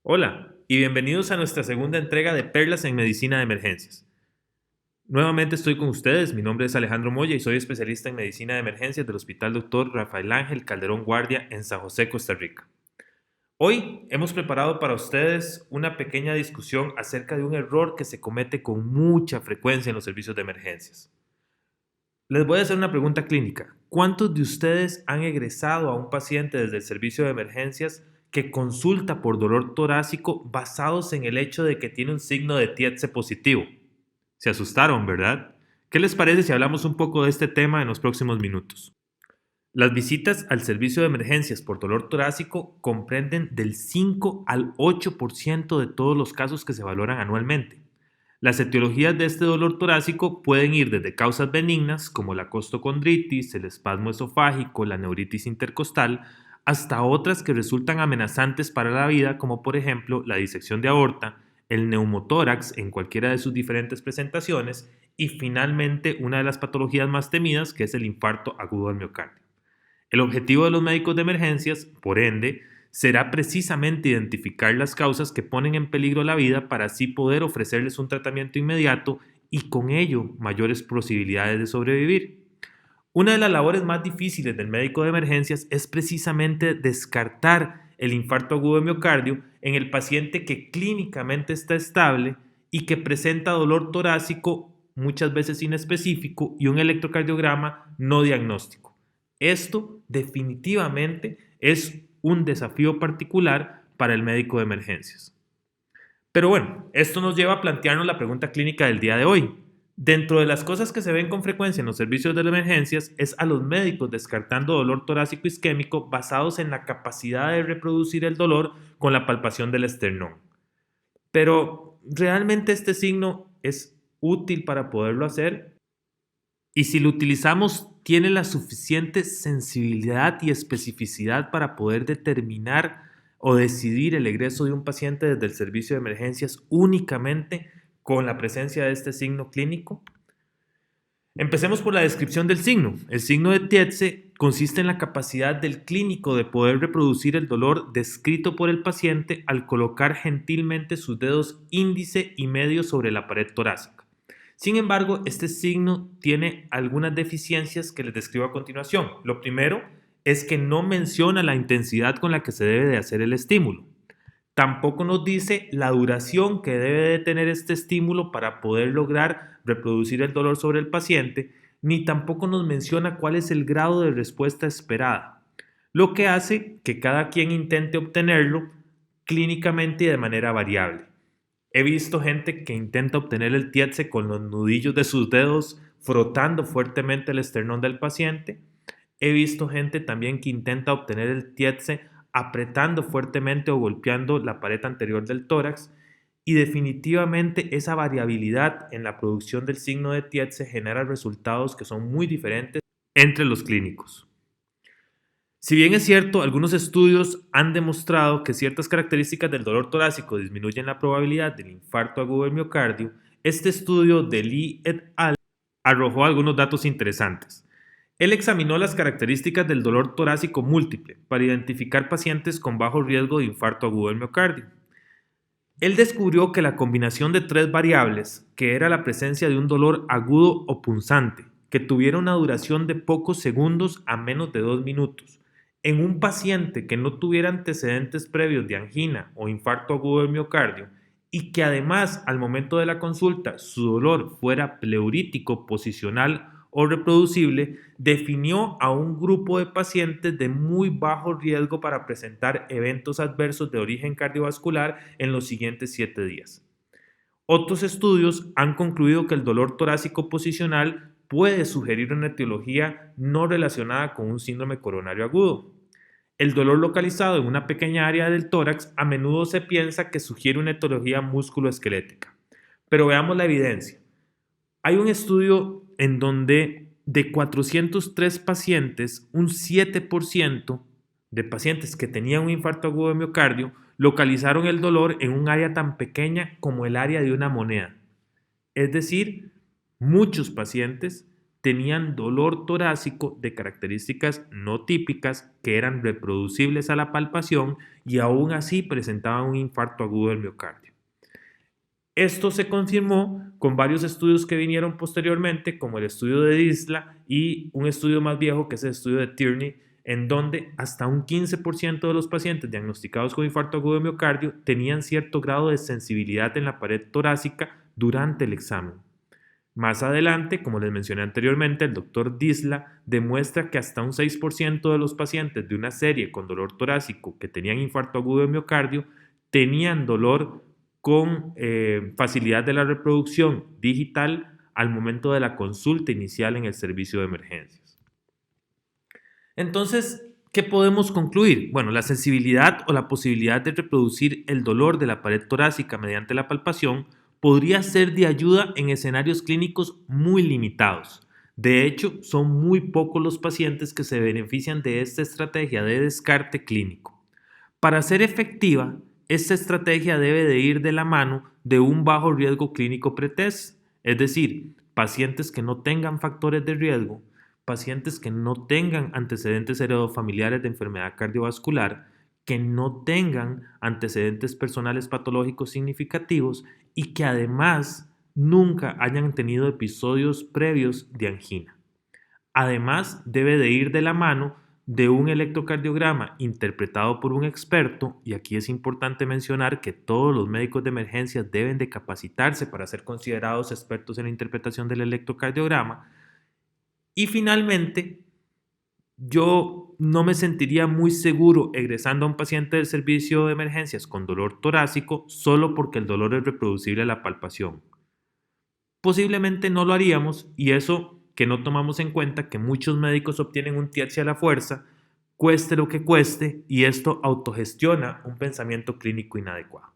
Hola y bienvenidos a nuestra segunda entrega de Perlas en Medicina de Emergencias. Nuevamente estoy con ustedes, mi nombre es Alejandro Moya y soy especialista en Medicina de Emergencias del Hospital Dr. Rafael Ángel Calderón Guardia en San José, Costa Rica. Hoy hemos preparado para ustedes una pequeña discusión acerca de un error que se comete con mucha frecuencia en los servicios de emergencias. Les voy a hacer una pregunta clínica. ¿Cuántos de ustedes han egresado a un paciente desde el servicio de emergencias que consulta por dolor torácico basados en el hecho de que tiene un signo de TIEDSE positivo? Se asustaron, ¿verdad? ¿Qué les parece si hablamos un poco de este tema en los próximos minutos? Las visitas al servicio de emergencias por dolor torácico comprenden del 5 al 8% de todos los casos que se valoran anualmente. Las etiologías de este dolor torácico pueden ir desde causas benignas como la costocondritis, el espasmo esofágico, la neuritis intercostal, hasta otras que resultan amenazantes para la vida como por ejemplo la disección de aorta, el neumotórax en cualquiera de sus diferentes presentaciones y finalmente una de las patologías más temidas que es el infarto agudo al miocardio. El objetivo de los médicos de emergencias, por ende, será precisamente identificar las causas que ponen en peligro la vida para así poder ofrecerles un tratamiento inmediato y con ello mayores posibilidades de sobrevivir. Una de las labores más difíciles del médico de emergencias es precisamente descartar el infarto agudo de miocardio en el paciente que clínicamente está estable y que presenta dolor torácico muchas veces inespecífico y un electrocardiograma no diagnóstico. Esto definitivamente es un desafío particular para el médico de emergencias. Pero bueno, esto nos lleva a plantearnos la pregunta clínica del día de hoy. Dentro de las cosas que se ven con frecuencia en los servicios de emergencias es a los médicos descartando dolor torácico isquémico basados en la capacidad de reproducir el dolor con la palpación del esternón. Pero, ¿realmente este signo es útil para poderlo hacer? Y si lo utilizamos, ¿tiene la suficiente sensibilidad y especificidad para poder determinar o decidir el egreso de un paciente desde el servicio de emergencias únicamente con la presencia de este signo clínico? Empecemos por la descripción del signo. El signo de TIEDSE consiste en la capacidad del clínico de poder reproducir el dolor descrito por el paciente al colocar gentilmente sus dedos índice y medio sobre la pared torácica. Sin embargo, este signo tiene algunas deficiencias que les describo a continuación. Lo primero es que no menciona la intensidad con la que se debe de hacer el estímulo. Tampoco nos dice la duración que debe de tener este estímulo para poder lograr reproducir el dolor sobre el paciente, ni tampoco nos menciona cuál es el grado de respuesta esperada, lo que hace que cada quien intente obtenerlo clínicamente y de manera variable. He visto gente que intenta obtener el TIEDSE con los nudillos de sus dedos frotando fuertemente el esternón del paciente. He visto gente también que intenta obtener el TIEDSE apretando fuertemente o golpeando la pared anterior del tórax y definitivamente esa variabilidad en la producción del signo de TIEDSE genera resultados que son muy diferentes entre los clínicos. Si bien es cierto, algunos estudios han demostrado que ciertas características del dolor torácico disminuyen la probabilidad del infarto agudo del miocardio, este estudio de Lee et al. Arrojó algunos datos interesantes. Él examinó las características del dolor torácico múltiple para identificar pacientes con bajo riesgo de infarto agudo del miocardio. Él descubrió que la combinación de tres variables, que era la presencia de un dolor agudo o punzante, que tuviera una duración de pocos segundos a menos de 2 minutos, en un paciente que no tuviera antecedentes previos de angina o infarto agudo del miocardio y que además al momento de la consulta su dolor fuera pleurítico, posicional o reproducible, definió a un grupo de pacientes de muy bajo riesgo para presentar eventos adversos de origen cardiovascular en los siguientes 7 días. Otros estudios han concluido que el dolor torácico posicional puede sugerir una etiología no relacionada con un síndrome coronario agudo. El dolor localizado en una pequeña área del tórax a menudo se piensa que sugiere una etiología musculoesquelética. Pero veamos la evidencia. Hay un estudio en donde de 403 pacientes, un 7% de pacientes que tenían un infarto agudo de miocardio localizaron el dolor en un área tan pequeña como el área de una moneda. Es decir, muchos pacientes tenían dolor torácico de características no típicas que eran reproducibles a la palpación y aún así presentaban un infarto agudo del miocardio. Esto se confirmó con varios estudios que vinieron posteriormente, como el estudio de Disla y un estudio más viejo que es el estudio de Tierney, en donde hasta un 15% de los pacientes diagnosticados con infarto agudo de miocardio tenían cierto grado de sensibilidad en la pared torácica durante el examen. Más adelante, como les mencioné anteriormente, el doctor Disla demuestra que hasta un 6% de los pacientes de una serie con dolor torácico que tenían infarto agudo de miocardio tenían dolor con facilidad de la reproducción digital al momento de la consulta inicial en el servicio de emergencias. Entonces, ¿qué podemos concluir? Bueno, la sensibilidad o la posibilidad de reproducir el dolor de la pared torácica mediante la palpación podría ser de ayuda en escenarios clínicos muy limitados. De hecho, son muy pocos los pacientes que se benefician de esta estrategia de descarte clínico. Para ser efectiva, esta estrategia debe de ir de la mano de un bajo riesgo clínico pretest, es decir, pacientes que no tengan factores de riesgo, pacientes que no tengan antecedentes heredofamiliares de enfermedad cardiovascular, que no tengan antecedentes personales patológicos significativos y que además nunca hayan tenido episodios previos de angina. Además, debe de ir de la mano de un electrocardiograma interpretado por un experto, y aquí es importante mencionar que todos los médicos de emergencias deben de capacitarse para ser considerados expertos en la interpretación del electrocardiograma. Y finalmente, yo no me sentiría muy seguro egresando a un paciente del servicio de emergencias con dolor torácico solo porque el dolor es reproducible a la palpación. Posiblemente no lo haríamos, y eso que no tomamos en cuenta que muchos médicos obtienen un TIATSI a la fuerza, cueste lo que cueste, y esto autogestiona un pensamiento clínico inadecuado.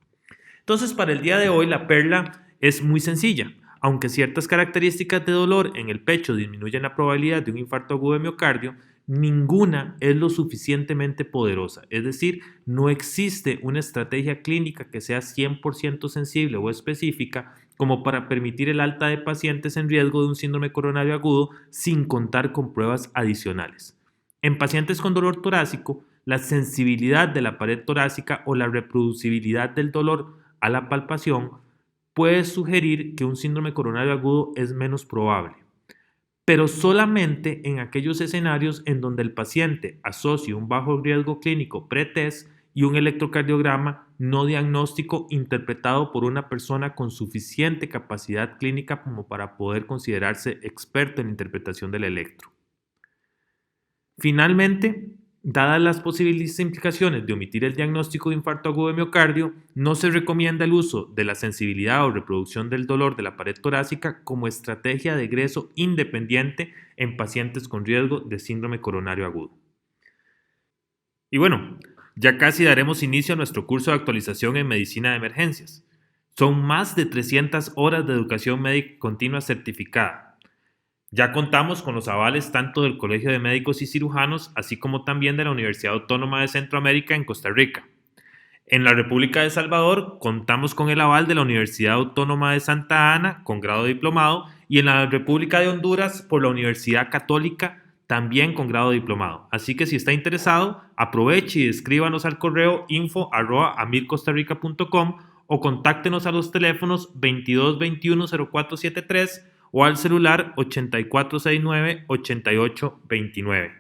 Entonces, para el día de hoy, la perla es muy sencilla. Aunque ciertas características de dolor en el pecho disminuyen la probabilidad de un infarto agudo de miocardio, ninguna es lo suficientemente poderosa. Es decir, no existe una estrategia clínica que sea 100% sensible o específica como para permitir el alta de pacientes en riesgo de un síndrome coronario agudo sin contar con pruebas adicionales. En pacientes con dolor torácico, la sensibilidad de la pared torácica o la reproducibilidad del dolor a la palpación puede sugerir que un síndrome coronario agudo es menos probable, pero solamente en aquellos escenarios en donde el paciente asocie un bajo riesgo clínico pretest y un electrocardiograma no diagnóstico interpretado por una persona con suficiente capacidad clínica como para poder considerarse experto en interpretación del electro. Finalmente, dadas las posibles implicaciones de omitir el diagnóstico de infarto agudo de miocardio, no se recomienda el uso de la sensibilidad o reproducción del dolor de la pared torácica como estrategia de egreso independiente en pacientes con riesgo de síndrome coronario agudo. Y bueno, ya casi daremos inicio a nuestro curso de actualización en medicina de emergencias. Son más de 300 horas de educación médica continua certificada. Ya contamos con los avales tanto del Colegio de Médicos y Cirujanos, así como también de la Universidad Autónoma de Centroamérica en Costa Rica. En la República de El Salvador contamos con el aval de la Universidad Autónoma de Santa Ana con grado de diplomado, y en la República de Honduras por la Universidad Católica también con grado de diplomado. Así que si está interesado, aproveche y escríbanos al correo info@amircostarrica.com o contáctenos a los teléfonos 2221-0473 o al celular 8469-8829.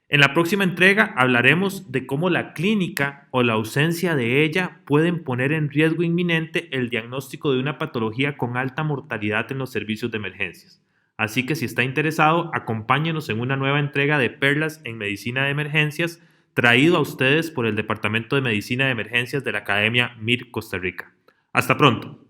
En la próxima entrega hablaremos de cómo la clínica o la ausencia de ella pueden poner en riesgo inminente el diagnóstico de una patología con alta mortalidad en los servicios de emergencias. Así que si está interesado, acompáñenos en una nueva entrega de Perlas en Medicina de Emergencias, traído a ustedes por el Departamento de Medicina de Emergencias de la Academia MIR Costa Rica. Hasta pronto.